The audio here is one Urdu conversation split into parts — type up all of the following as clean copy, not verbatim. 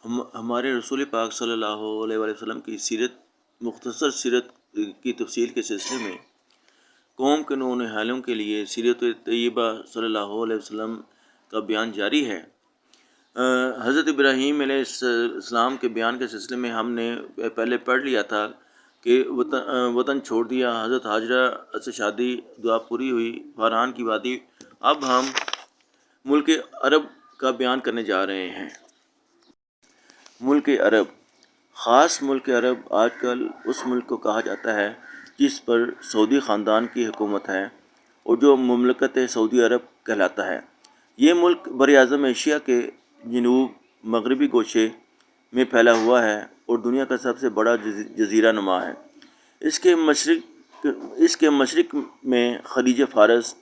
ہمارے رسول پاک صلی اللہ علیہ وآلہ وسلم کی مختصر سیرت کی تفصیل کے سلسلے میں قوم کے نونہالوں کے لیے سیرت طیبہ صلی اللہ علیہ وسلم کا بیان جاری ہے۔ حضرت ابراہیم علیہ السلام کے بیان کے سلسلے میں ہم نے پہلے پڑھ لیا تھا کہ وطن چھوڑ دیا، حضرت حاجرہ سے شادی، دعا پوری ہوئی، فاران کی وادی۔ اب ہم ملک عرب کا بیان کرنے جا رہے ہیں۔ ملک عرب، خاص ملک عرب آج کل اس ملک کو کہا جاتا ہے جس پر سعودی خاندان کی حکومت ہے اور جو مملکت سعودی عرب کہلاتا ہے۔ یہ ملک براعظم ایشیا کے جنوب مغربی گوشے میں پھیلا ہوا ہے اور دنیا کا سب سے بڑا جزیرہ نما ہے۔ اس کے مشرق میں خلیج فارس،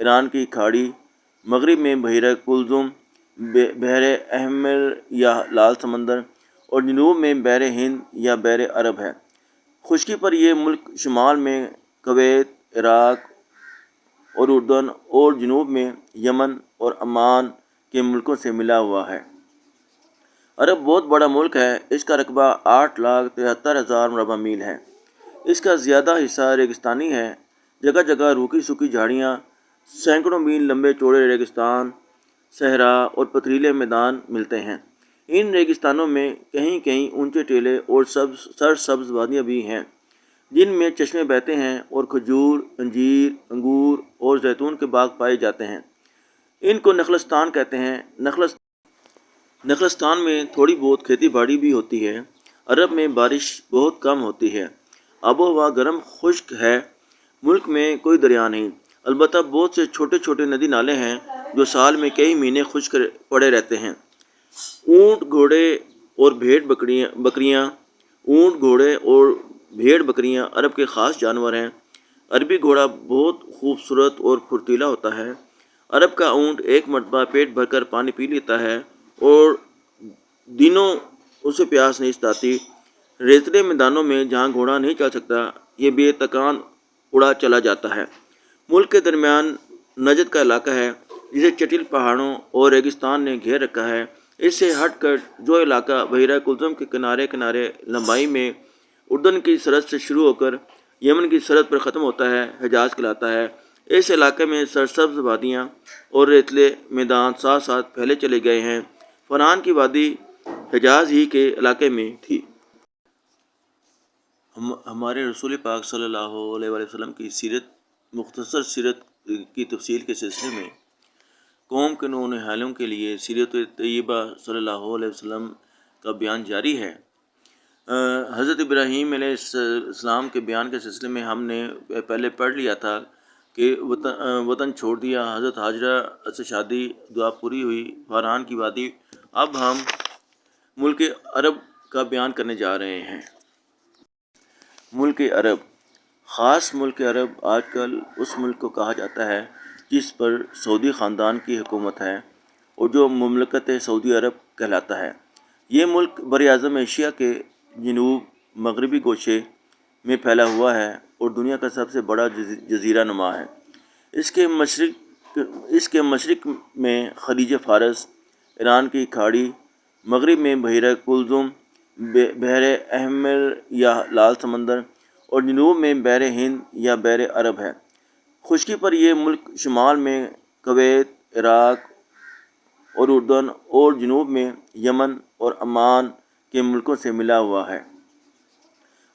ایران کی کھاڑی، مغرب میں بحیرہ کلزم، بحر احمر یا لال سمندر، اور جنوب میں بحر ہند یا بحر عرب ہے۔ خشکی پر یہ ملک شمال میں کویت، عراق اور اردن اور جنوب میں یمن اور عمان کے ملکوں سے ملا ہوا ہے۔ عرب بہت بڑا ملک ہے۔ اس کا رقبہ 8,73,000 مربع میل ہے۔ اس کا زیادہ حصہ ریگستانی ہے۔ جگہ جگہ روکھی سوکھی جھاڑیاں، سینکڑوں میل لمبے چوڑے ریگستان، صحرا اور پتھریلے میدان ملتے ہیں۔ ان ریگستانوں میں کہیں کہیں اونچے ٹیلے اور سرسبز وادیاں بھی ہیں جن میں چشمے بہتے ہیں اور کھجور، انجیر، انگور اور زیتون کے باغ پائے جاتے ہیں۔ ان کو نخلستان کہتے ہیں۔ نخلستان میں تھوڑی بہت کھیتی باڑی بھی ہوتی ہے۔ عرب میں بارش بہت کم ہوتی ہے۔ آب و ہوا گرم خشک ہے۔ ملک میں کوئی دریا نہیں، البتہ بہت سے چھوٹے چھوٹے ندی نالے ہیں جو سال میں کئی مہینے خشک پڑے رہتے ہیں۔ اونٹ، گھوڑے اور بھیڑ بکریاں عرب کے خاص جانور ہیں۔ عربی گھوڑا بہت خوبصورت اور پھرتیلا ہوتا ہے۔ عرب کا اونٹ ایک مرتبہ پیٹ بھر کر پانی پی لیتا ہے اور دنوں اسے پیاس نہیں ستاتی۔ ریتلے میدانوں میں جہاں گھوڑا نہیں چل سکتا، یہ بے تکان اڑا چلا جاتا ہے۔ ملک کے درمیان نجد کا علاقہ ہے جسے چٹیل پہاڑوں اور ریگستان نے گھیر رکھا ہے۔ اس سے ہٹ کر جو علاقہ بحیرہ کلزم کے کنارے لمبائی میں اردن کی سرحد سے شروع ہو کر یمن کی سرحد پر ختم ہوتا ہے، حجاز کہلاتا ہے۔ اس علاقے میں سرسبز وادیاں اور ریتلے میدان ساتھ ساتھ پھیلے چلے گئے ہیں۔ فاران کی وادی حجاز ہی کے علاقے میں تھی۔ ہمارے رسول پاک صلی اللہ علیہ وآلہ وسلم کی مختصر سیرت کی تفصیل کے سلسلے میں قوم کے نونہالوں کے لیے سیرت طیبہ صلی اللہ علیہ وسلم کا بیان جاری ہے۔ حضرت ابراہیم علیہ السلام کے بیان کے سلسلے میں ہم نے پہلے پڑھ لیا تھا کہ وطن چھوڑ دیا، حضرت حاجرہ سے شادی، دعا پوری ہوئی، فاران کی وادی۔ اب ہم ملک عرب کا بیان کرنے جا رہے ہیں۔ ملک عرب، خاص ملک عرب آج کل اس ملک کو کہا جاتا ہے جس پر سعودی خاندان کی حکومت ہے اور جو مملکت سعودی عرب کہلاتا ہے۔ یہ ملک براعظم ایشیا کے جنوب مغربی گوشے میں پھیلا ہوا ہے اور دنیا کا سب سے بڑا جزیرہ نما ہے۔ اس کے مشرق میں خلیج فارس، ایران کی کھاڑی، مغرب میں بحیرہ کلزم، بحر احمر یا لال سمندر، اور جنوب میں بحر ہند یا بحر عرب ہے۔ خشکی پر یہ ملک شمال میں کویت، عراق اور اردن اور جنوب میں یمن اور عمان کے ملکوں سے ملا ہوا ہے۔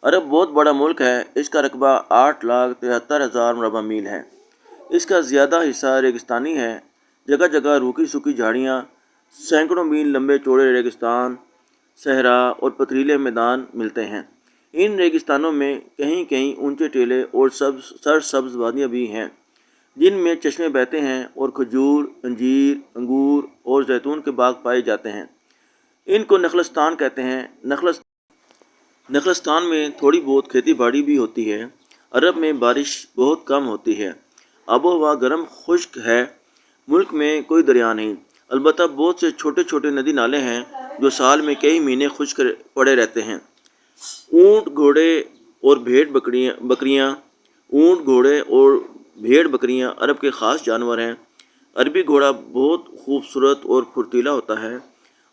عرب بہت بڑا ملک ہے۔ اس کا رقبہ 8,73,000 مربع میل ہے۔ اس کا زیادہ حصہ ریگستانی ہے۔ جگہ جگہ روکھی سوکھی جھاڑیاں، سینکڑوں میل لمبے چوڑے ریگستان، صحرا اور پتھریلے میدان ملتے ہیں۔ ان ریگستانوں میں کہیں کہیں اونچے ٹیلے اور سرسبز وادیاں بھی ہیں جن میں چشمے بہتے ہیں اور کھجور، انجیر، انگور اور زیتون کے باغ پائے جاتے ہیں۔ ان کو نخلستان کہتے ہیں۔ نخلستان میں تھوڑی بہت کھیتی باڑی بھی ہوتی ہے۔ عرب میں بارش بہت کم ہوتی ہے۔ آب و ہوا گرم خشک ہے۔ ملک میں کوئی دریا نہیں، البتہ بہت سے چھوٹے چھوٹے ندی نالے ہیں جو سال میں کئی مہینے خشک پڑے رہتے ہیں۔ اونٹ، گھوڑے اور بھیڑ بکریاں عرب کے خاص جانور ہیں۔ عربی گھوڑا بہت خوبصورت اور پھرتیلا ہوتا ہے۔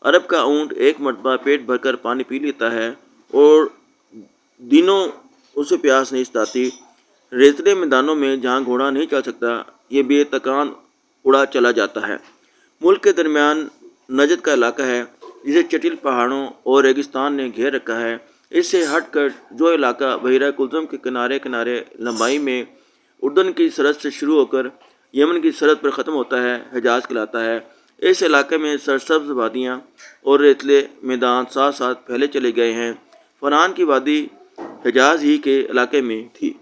عرب کا اونٹ ایک مرتبہ پیٹ بھر کر پانی پی لیتا ہے اور دنوں اسے پیاس نہیں ستاتی۔ ریتلے میدانوں میں جہاں گھوڑا نہیں چل سکتا، یہ بے تکان اڑا چلا جاتا ہے۔ ملک کے درمیان نجد کا علاقہ ہے جسے چٹیل پہاڑوں اور ریگستان نے گھیر رکھا ہے۔ اس سے ہٹ کر جو علاقہ بحیرہ کلثم کے کنارے کنارے لمبائی میں اردن کی سرحد سے شروع ہو کر یمن کی سرحد پر ختم ہوتا ہے، حجاز کہلاتا ہے۔ اس علاقے میں سرسبز وادیاں اور ریتلے میدان ساتھ ساتھ پھیلے چلے گئے ہیں۔ فرعون کی وادی حجاز ہی کے علاقے میں تھی۔